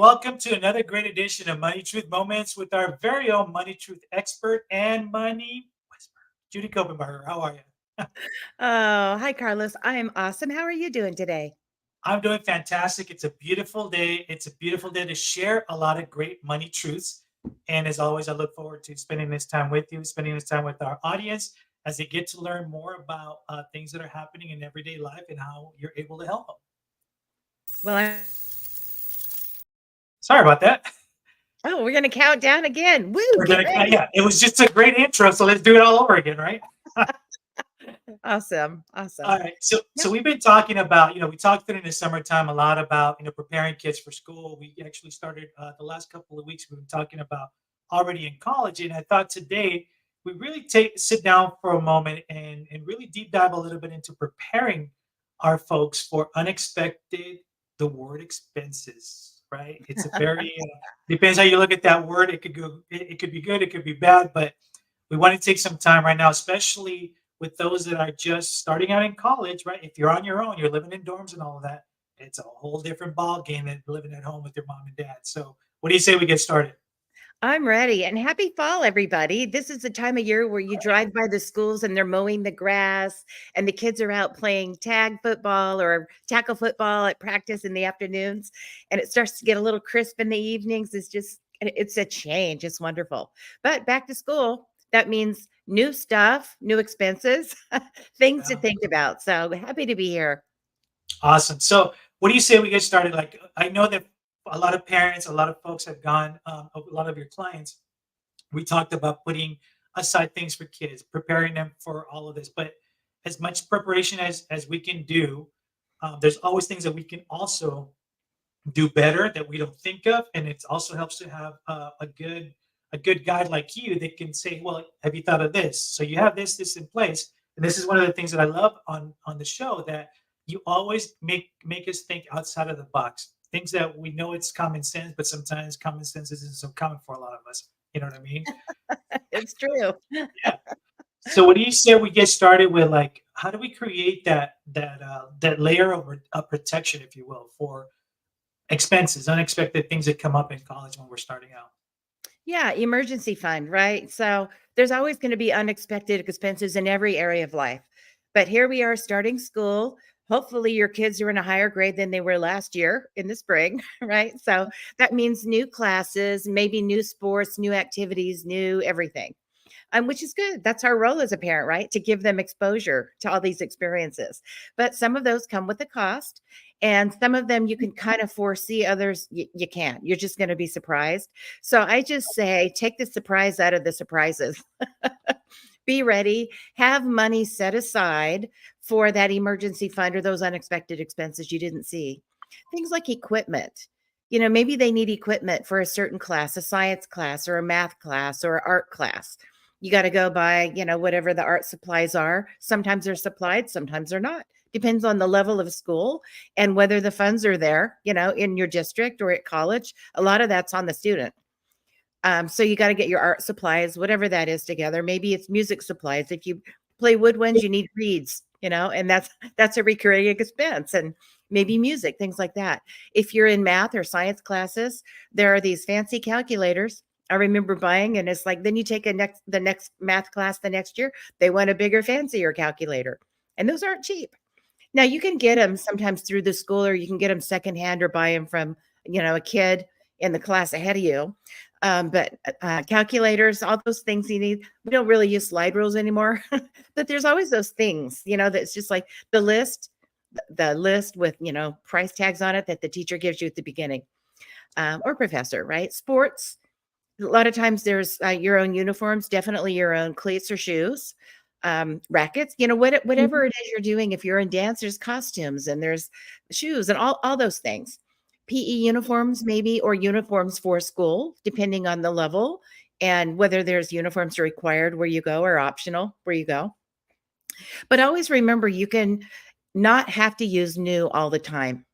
welcome to another great edition of Money Truth Moments with our very own Money Truth expert and money whisperer, Judy Copenbarger. How are you? Oh, hi, Carlos. I am awesome. How are you doing today? I'm doing fantastic. It's a beautiful day. It's a beautiful day to share a lot of great money truths. And as always, I look forward to spending this time with you, spending this time with our audience as they get to learn more about things that are happening in everyday life and how you're able to help them. Well, Sorry about that. we're going to count down again. Woo, We're get gonna, ready. yeah, it was just a great intro, so let's do it all over again, right? Awesome. All Awesome. right. So Yep. so we've been talking about, we talked during the summertime a lot about, preparing kids for school. We actually started the last couple of weeks, we've been talking about already in college. And I thought today we really sit down for a moment and really deep dive a little bit into preparing our folks for unexpected, the word expenses, right? It's a very, depends how you look at that word. It could go, it could be good, it could be bad, but we want to take some time right now, especially with those that are just starting out in college, right? If you're on your own, you're living in dorms and all of that, it's a whole different ball game than living at home with your mom and dad. So, what do you say we get started? I'm ready. And happy fall, everybody. This is the time of year where you drive by the schools and they're mowing the grass and the kids are out playing tag football or tackle football at practice in the afternoons. And it starts to get a little crisp in the evenings. It's a change. It's wonderful. But back to school, that means new stuff, new expenses, things to Yeah. think about. So happy to be here. Awesome. So, what do you say we get started? Like, I know that a lot of parents, a lot of folks have gone, a lot of your clients, we talked about putting aside things for kids, preparing them for all of this. But as much preparation as we can do, there's always things that we can also do better that we don't think of, and it also helps to have a good guide like you that can say, well, have you thought of this? So you have this in place, and this is one of the things that I love on the show, that you always make us think outside of the box, things that we know it's common sense, but sometimes common sense isn't so common for a lot of us. You know what I mean? It's true. Yeah. So what do you say we get started with, like, how do we create that layer of protection, if you will, for expenses, unexpected things that come up in college when we're starting out? Yeah, emergency fund, right? So there's always going to be unexpected expenses in every area of life. But here we are starting school. Hopefully, your kids are in a higher grade than they were last year in the spring, right? So that means new classes, maybe new sports, new activities, new everything, which is good. That's our role as a parent, right? To give them exposure to all these experiences. But some of those come with a cost, and some of them you can kind of foresee, others you can't. You're just going to be surprised. So I just say take the surprise out of the surprises. Be ready, have money set aside for that emergency fund or those unexpected expenses you didn't see. Things like equipment. Maybe they need equipment for a certain class, a science class or a math class or art class. You got to go buy, whatever the art supplies are. Sometimes they're supplied, sometimes they're not. Depends on the level of school and whether the funds are there, in your district or at college. A lot of that's on the student. So you got to get your art supplies, whatever that is, together. Maybe it's music supplies. If you play woodwinds, you need reeds, and that's a recurring expense. And maybe music, things like that. If you're in math or science classes, there are these fancy calculators. I remember buying, and it's like then you take the next math class the next year, they want a bigger, fancier calculator, and those aren't cheap. Now you can get them sometimes through the school, or you can get them secondhand, or buy them from a kid in the class ahead of you. But calculators, all those things you need. We don't really use slide rules anymore, but there's always those things, that's just like the list with price tags on it that the teacher gives you at the beginning, or professor, right? Sports. A lot of times there's your own uniforms, definitely your own cleats or shoes, rackets, whatever it is you're doing. If you're in dance, there's costumes and there's shoes and all those things. PE uniforms, maybe, or uniforms for school, depending on the level and whether there's uniforms required where you go or optional where you go. But always remember, you can not have to use new all the time.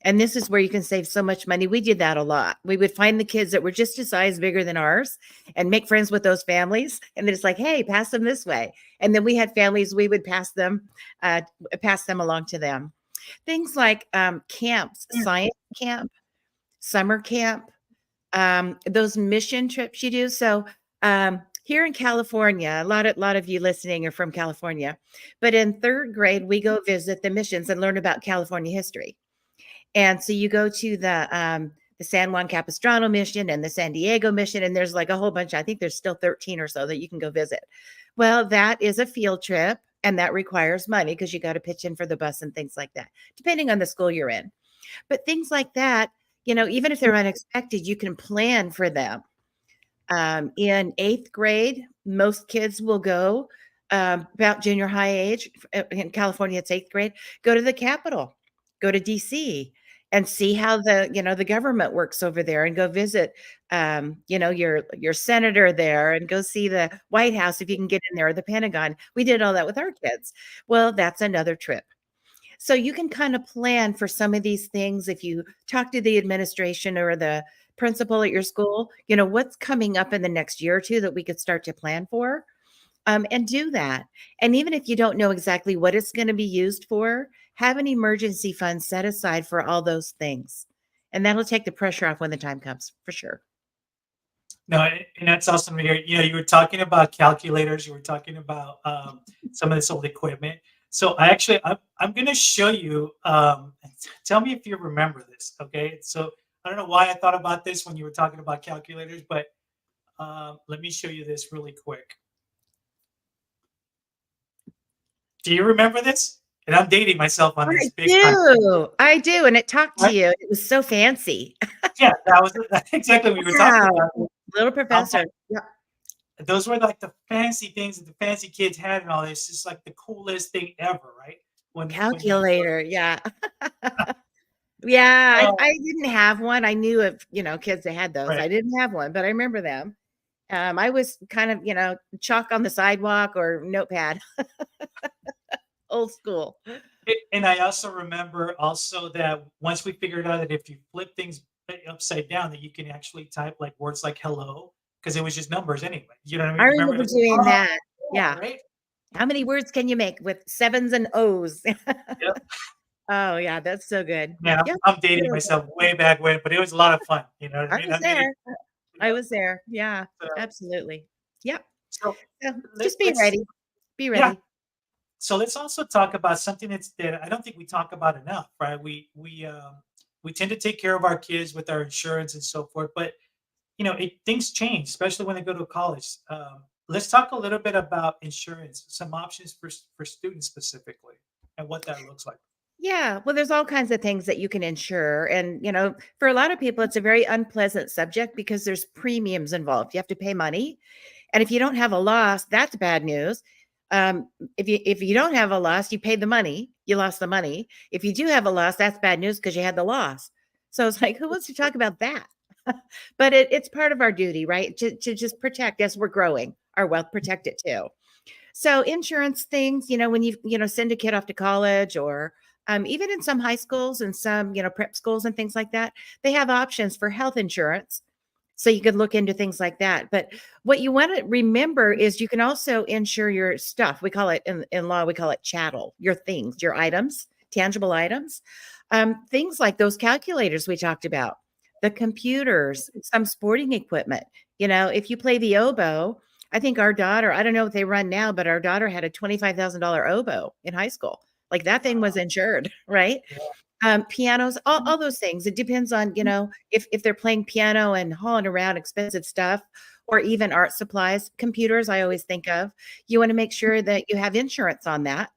And this is where you can save so much money. We did that a lot. We would find the kids that were just a size bigger than ours and make friends with those families. And then it's like, hey, pass them this way. And then we had families, we would pass them along to them. Things like camps, science camp. summer camp, those mission trips you do. So here in California, a lot of you listening are from California, but in third grade, we go visit the missions and learn about California history. And so you go to the San Juan Capistrano mission and the San Diego mission, and there's like a whole bunch. I think there's still 13 or so that you can go visit. Well, that is a field trip, and that requires money because you got to pitch in for the bus and things like that, depending on the school you're in. But things like that, even if they're unexpected, you can plan for them. In eighth grade, most kids will go about junior high age. In California, it's eighth grade. Go to the Capitol, go to DC, and see how the government works over there, and go visit, your senator there, and go see the White House if you can get in there, or the Pentagon. We did all that with our kids. Well, that's another trip. So you can kind of plan for some of these things if you talk to the administration or the principal at your school, what's coming up in the next year or two that we could start to plan for, and do that. And even if you don't know exactly what it's going to be used for, have an emergency fund set aside for all those things. And that'll take the pressure off when the time comes, for sure. No, and that's awesome to hear. You were talking about calculators. You were talking about some of this old equipment. So I'm going to show you. Tell me if you remember this. Okay. So I don't know why I thought about this when you were talking about calculators, but let me show you this really quick. Do you remember this? And I'm dating myself on this big time. I do, and it talked to Right? you. It was so fancy. Yeah, that was exactly what we were talking Wow, about. little I'm professor. like, Yep. those were like the fancy things that the fancy kids had and all this. It's like the coolest thing ever, right? When you Calculator, yeah. Yeah, I oh, I didn't have one. I knew of, kids that had those. right. I didn't have one, but I remember them. I was kind of, chalk on the sidewalk or notepad, old school. And I also remember also that once we figured out that if you flip things upside down, that you can actually type like words like hello, because it was just numbers anyway. You know what I I mean? Remember? remember doing Oh, that. yeah, Yeah. right? How many words can you make with sevens and O's? Yep. Oh, yeah, that's so good. Man, Yep. I'm dating myself way back when, but it was a lot of fun. You know what I I mean? was I'm dating, there. you I know. was there. Yeah, So, absolutely. Yep. so So just be let's ready. Be yeah. ready. So let's also talk about something that I don't think we talk about enough, right? We tend to take care of our kids with our insurance and so forth, but things change, especially when they go to college. Let's talk a little bit about insurance, some options for students specifically, and what that looks like. Yeah, well, there's all kinds of things that you can insure. And, for a lot of people, it's a very unpleasant subject because there's premiums involved. You have to pay money. And if you don't have a loss, that's bad news. If you don't have a loss, you paid the money, you lost the money. If you do have a loss, that's bad news because you had the loss. So it's like, who wants to talk about that? But it's part of our duty, right? To just protect as we're growing our wealth, protect it too. So insurance things, when you send a kid off to college, or even in some high schools and some, prep schools and things like that, they have options for health insurance. So you could look into things like that. But what you want to remember is you can also insure your stuff. We call it in law, we call it chattel, your things, your items, tangible items. Things like those calculators we talked about, the computers, some sporting equipment. If you play the oboe, I think our daughter, I don't know what they run now, but our daughter had a $25,000 oboe in high school. Like that thing was insured, right? Yeah. Pianos, all those things. It depends on, if they're playing piano and hauling around expensive stuff, or even art supplies. Computers, I always think of. You want to make sure that you have insurance on that.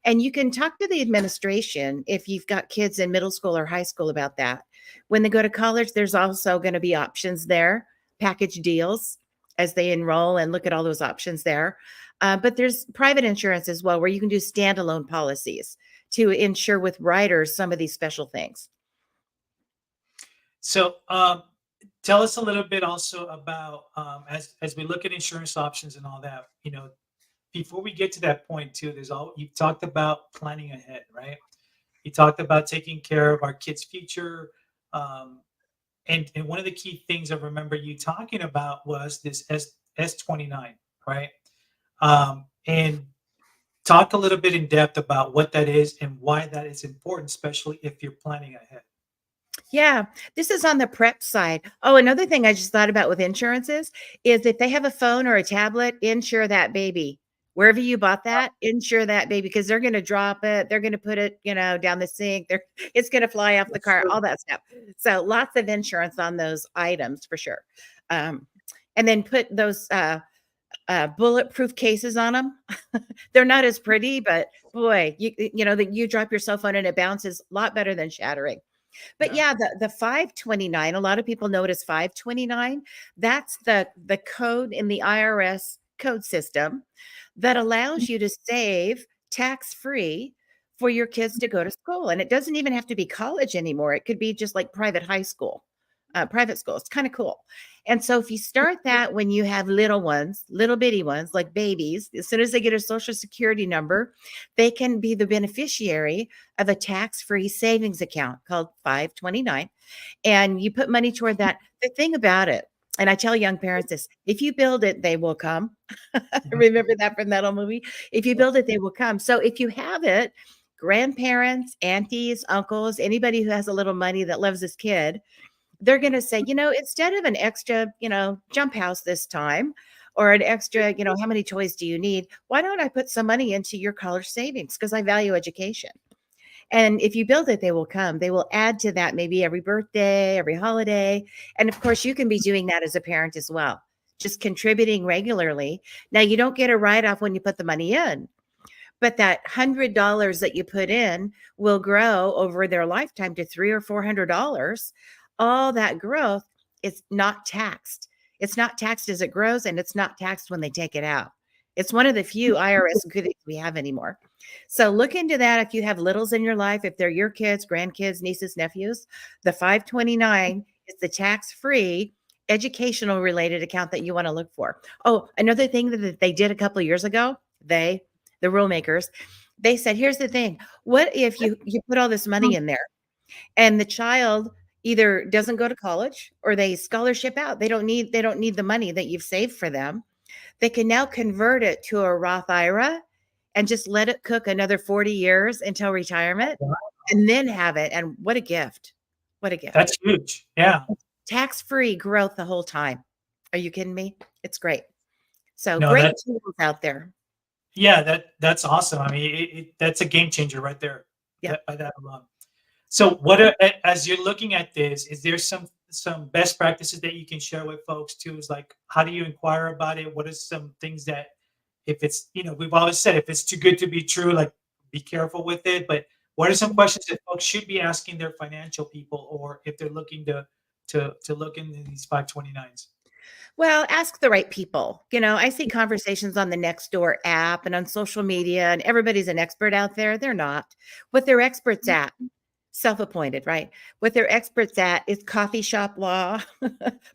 And you can talk to the administration if you've got kids in middle school or high school about that. When they go to college, there's also going to be options there, package deals as they enroll, and look at all those options there. But there's private insurance as well, where you can do standalone policies to insure with riders some of these special things. So tell us a little bit also about as we look at insurance options and all that. Before we get to that point too, you've talked about planning ahead, right? You talked about taking care of our kids' future. Um, and one of the key things I remember you talking about was this S29, right? And talk a little bit in depth about what that is and why that is important, especially if you're planning ahead. Yeah, this is on the prep side. Oh, another thing I just thought about with insurances is if they have a phone or a tablet, insure that baby. Wherever you bought that, insure that baby because they're going to drop it. They're going to put it, down the sink. It's going to fly off the That's car, true. all that stuff. So lots of insurance on those items for sure. Um, and then put those bulletproof cases on them. They're not as pretty, but boy, that you drop your cell phone and it bounces a lot better than shattering. But Yeah. yeah, the 529, a lot of people know it as 529. That's the code in the IRS code system that allows you to save tax-free for your kids to go to school. And it doesn't even have to be college anymore. It could be just like private high school, private school. It's kind of cool. And so if you start that when you have little ones, little bitty ones, like babies, as soon as they get a social security number, they can be the beneficiary of a tax-free savings account called 529. And you put money toward that. The thing about it, and I tell young parents this, if you build it, they will come. Mhm. Remember that from that old movie? If you build it, they will come. So if you have it, grandparents, aunties, uncles, anybody who has a little money that loves this kid, they're going to say, instead of an extra, jump house this time or an extra, how many toys do you need? Why don't I put some money into your college savings? Because I value education. And if you build it, they will come. They will add to that maybe every birthday, every holiday. And of course, you can be doing that as a parent as well, just contributing regularly. Now, you don't get a write off when you put the money in, but that $100 that you put in will grow over their lifetime to $300 or $400. All that growth is not taxed. It's not taxed as it grows, and it's not taxed when they take it out. It's one of the few IRS goodies we have anymore. So look into that if you have littles in your life, if they're your kids, grandkids, nieces, nephews. The 529 is the tax-free educational related account that you want to look for. Oh, another thing that they did a couple of years ago, the rule makers, they said, here's the thing. What if you put all this money in there and the child either doesn't go to college or they scholarship out? They don't need the money that you've saved for them. They can now convert it to a Roth IRA and just let it cook another 40 years until retirement Wow. and then have it. And what a gift. What a gift. That's huge. Yeah. Tax-free growth the whole time. Are you kidding me? It's great. So No, great that's tools out there. yeah, that's awesome. I mean, that's a game changer right there. Yeah. That by that alone. So, as you're looking at this, is there some best practices that you can share with folks too? Is like, how do you inquire about it? What are some things that, if it's, we've always said if it's too good to be true, like be careful with it. But what are some questions that folks should be asking their financial people, or if they're looking to look into these 529s? Well, ask the right people. I see conversations on the Nextdoor app and on social media, and everybody's an expert out there. They're not. What they're experts at, self-appointed, right? What they're experts at is coffee shop law,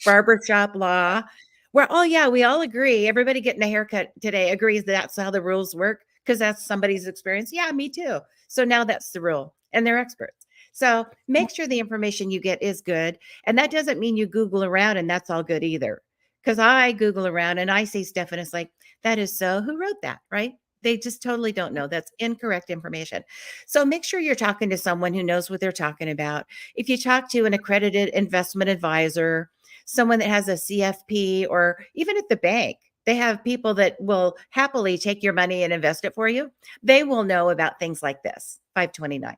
barber shop law, where, oh yeah, we all agree. Everybody getting a haircut today agrees that that's how the rules work because that's somebody's experience. Yeah, me too. So now that's the rule, and they're experts. So make sure the information you get is good. And that doesn't mean you Google around and that's all good either. Because I Google around and I see stuff and it's like, that is so, who wrote that? Right? They just totally don't know. That's incorrect information. So make sure you're talking to someone who knows what they're talking about. If you talk to an accredited investment advisor, someone that has a CFP, or even at the bank, they have people that will happily take your money and invest it for you. They will know about things like this, 529.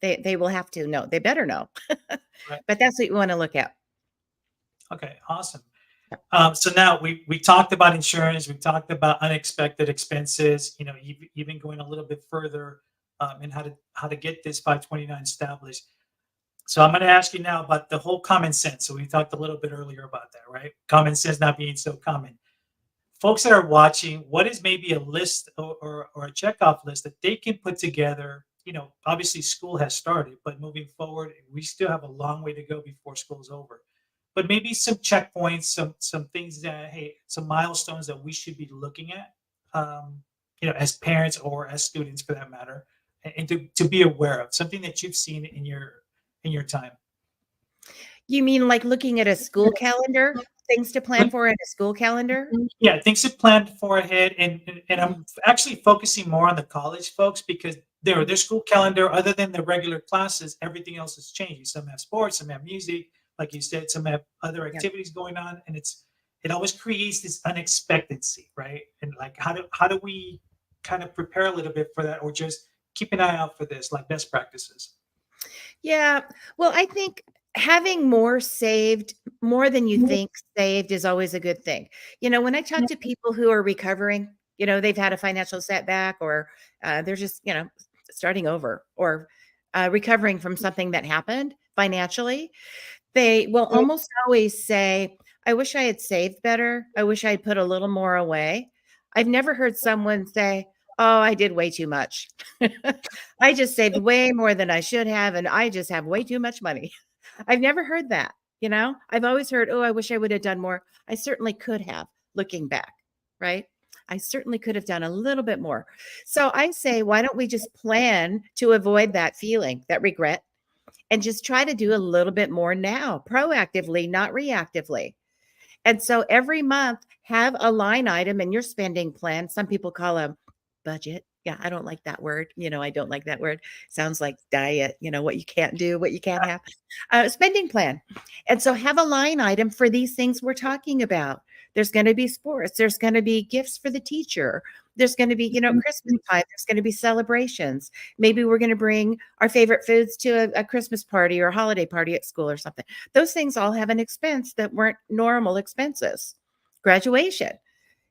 They will have to know. They better know. Right. But that's what you want to look at. Okay. Awesome. So now we talked about insurance, we talked about unexpected expenses, even going a little bit further and how to get this 529 established. So I'm going to ask you now about the whole common sense. So we talked a little bit earlier about that, right? Common sense not being so common. Folks that are watching, what is maybe a list or a checkoff list that they can put together? Obviously school has started, but moving forward, we still have a long way to go before school's over. But maybe some checkpoints, some things that, hey, some milestones that we should be looking at, as parents or as students for that matter, and to be aware of something that you've seen in your time. You mean like looking at a school calendar? Things to plan for in a school calendar? Yeah, things to plan for ahead, and I'm actually focusing more on the college folks because their school calendar, other than the regular classes, everything else is changing. Some have sports, some have music, like you said, some have other Yeah. activities going on, and it always creates this unexpectancy, right? And like, how do we kind of prepare a little bit for that, or just keep an eye out for this, like best practices? Yeah. Well, I think having more saved, more than you think saved is always a good thing. When I talk to people who are recovering, they've had a financial setback or they're just, starting over or recovering from something that happened financially, they will almost always say, I wish I had saved better. I wish I had put a little more away. I've never heard someone say, oh, I did way too much. I just saved way more than I should have, and I just have way too much money. I've never heard that. I've always heard, oh, I wish I would have done more. I certainly could have, looking back, right? I certainly could have done a little bit more. So I say, why don't we just plan to avoid that feeling, that regret, and just try to do a little bit more now, proactively, not reactively. And so every month, have a line item in your spending plan. Some people call a budget. Yeah, I don't like that word. I don't like that word. Sounds like diet, what you can't do, what you can't have. Spending plan. And so have a line item for these things we're talking about. There's going to be sports. There's going to be gifts for the teacher. There's going to be, Christmas time. There's going to be celebrations. Maybe we're going to bring our favorite foods to a Christmas party or a holiday party at school or something. Those things all have an expense that weren't normal expenses. Graduation.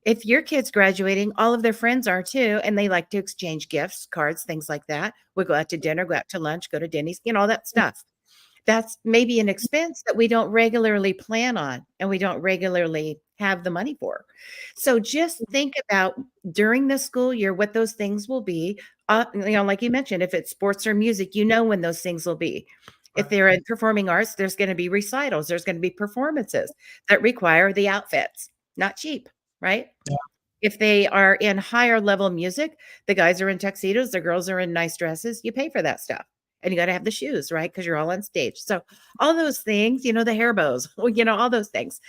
If your kid's graduating, all of their friends are too, and they like to exchange gifts, cards, things like that. We'll go out to dinner, go out to lunch, go to Denny's, all that stuff. That's maybe an expense that we don't regularly plan on and we don't regularly have the money for. So just think about during the school year what those things will be. Like you mentioned, if it's sports or music, when those things will be. If Right. they're in performing arts, there's going to be recitals, there's going to be performances that require the outfits, not cheap, right? Yeah. If they are in higher level music, the guys are in tuxedos, the girls are in nice dresses, you pay for that stuff. And you got to have the shoes, right? Because you're all on stage. So all those things, the hair bows, all those things.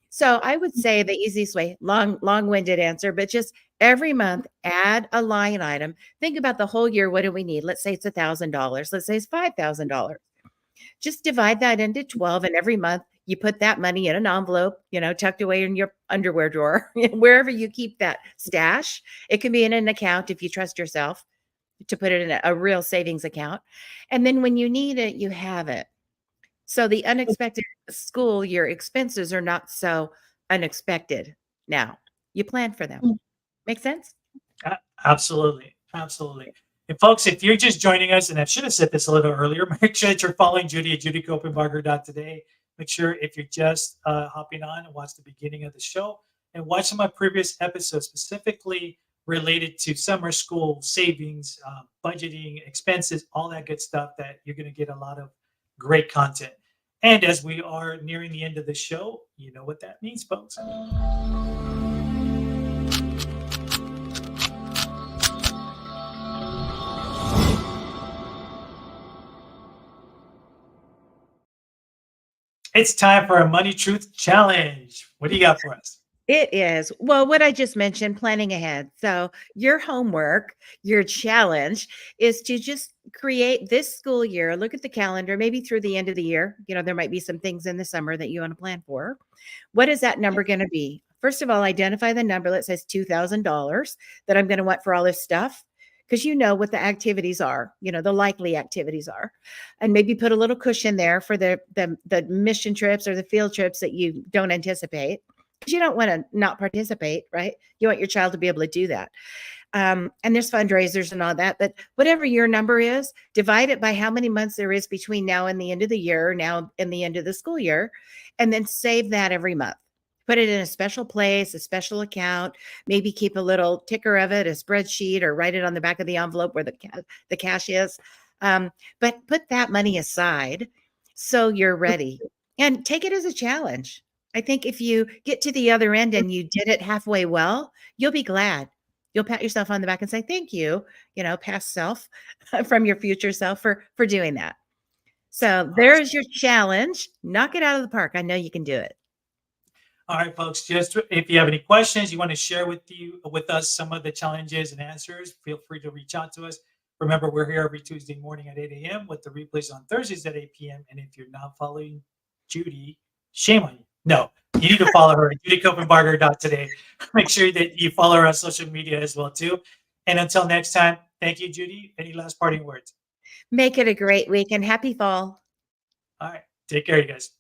So I would say the easiest way, long-winded answer, but just every month add a line item. Think about the whole year. What do we need? Let's say it's $1,000. Let's say it's $5,000. Just divide that into 12, and every month you put that money in an envelope, tucked away in your underwear drawer, wherever you keep that stash. It can be in an account if you trust yourself to put it in a real savings account. And then when you need it, you have it. So the unexpected school year expenses are not so unexpected now. You plan for them. Make sense? Absolutely. Absolutely. And folks, if you're just joining us, and I should have said this a little earlier, make sure that you're following Judy at judycopenbarger.today. Make sure if you're just hopping on and watch the beginning of the show and watch some of my previous episodes specifically related to summer school savings, budgeting, expenses, all that good stuff, that you're going to get a lot of great content. And as we are nearing the end of the show, you know what that means, folks. It's time for a Money Truth Challenge. What do you got for us? It is. Well, what I just mentioned, planning ahead. So, your homework, your challenge is to just create this school year, look at the calendar, maybe through the end of the year. There might be some things in the summer that you want to plan for. What is that number going to be? First of all, identify the number that says $2,000 that I'm going to want for all this stuff, because you know what the activities are, the likely activities are. And maybe put a little cushion there for the mission trips or the field trips that you don't anticipate, because you don't want to not participate, right? You want your child to be able to do that. And there's fundraisers and all that, but whatever your number is, divide it by how many months there is between now and the end of the year, now and the end of the school year, and then save that every month. Put it in a special place, a special account, maybe keep a little ticker of it, a spreadsheet, or write it on the back of the envelope where the cash is. But put that money aside so you're ready, and take it as a challenge. I think if you get to the other end and you did it halfway well, you'll be glad. You'll pat yourself on the back and say, thank you, past self from your future self for doing that. So there's your challenge. Knock it out of the park. I know you can do it. All right, folks. Just if you have any questions, you want to share with us some of the challenges and answers, feel free to reach out to us. Remember, we're here every Tuesday morning at 8 a.m. with the replays on Thursdays at 8 p.m. And if you're not following Judy, shame on you. No, you need to follow her at judycopenbarger.today. Make sure that you follow her on social media as well too. And until next time, thank you, Judy. Any last parting words? Make it a great week and happy fall. All right. Take care, you guys.